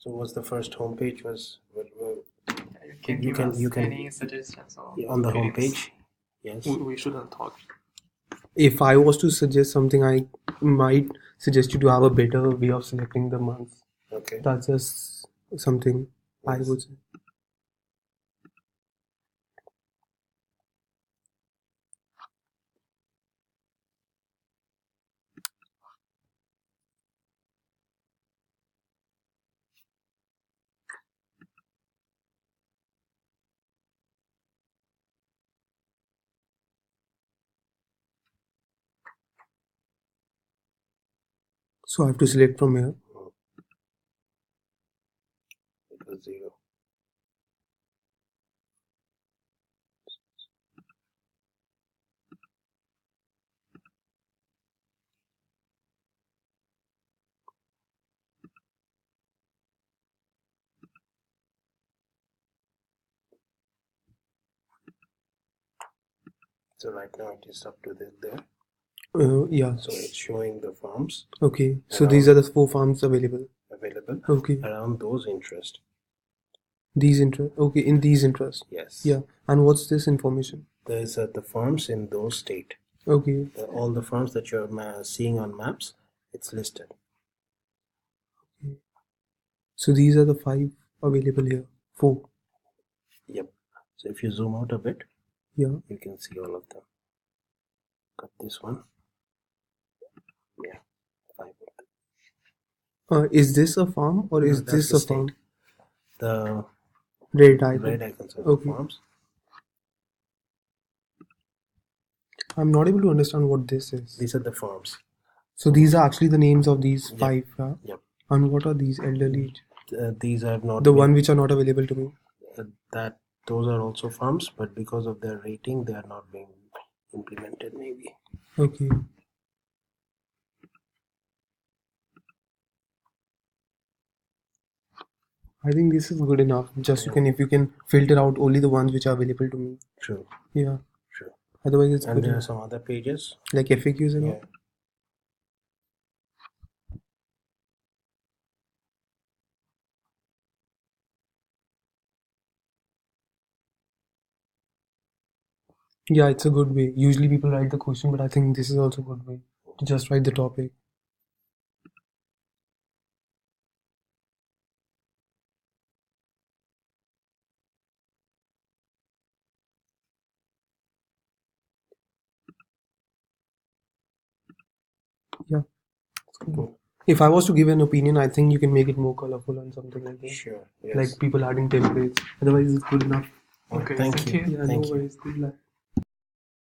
So what's the first homepage was? You can give us any suggestions on the homepage. Yes. We shouldn't talk. If I was to suggest something, I might suggest you to have a better way of selecting the months. Okay. That's just something I would say. So I have to select from here. It was 0. So right now it is up to there. Yeah. So it's showing the farms. Okay. So these are the 4 farms available. Okay. Around those interest. These interest. Okay. In these interest. Yes. Yeah. And what's this information? There's the farms in those state. Okay. All the farms that you're seeing on maps, it's listed. Okay. So these are the 5 available here. 4. Yep. So if you zoom out a bit, yeah, you can see all of them. Got this one. Yeah. 5 of them. Is this a farm or is this a farm? The red icon. Red icons are okay. the farms. I'm not able to understand what this is. These are the farms. So these are actually the names of these 5. Yep. And what are these elderly? These are not the one which are not available to me. Those are also farms, but because of their rating, they are not being implemented. Maybe. Okay. I think this is good enough. Just if you can filter out only the ones which are available to me. True. Yeah. True. Otherwise, it's and good there enough. Are some other pages like FAQs and all. Yeah, it's a good way. Usually people write the question, but I think this is also a good way to just write the topic. Yeah. Cool. If I was to give an opinion, I think you can make it more colorful and something like that. Sure. Yes. Like people adding templates. Otherwise, it's good enough. Okay. Thank you. Yeah, Thank no you. worries. Good luck.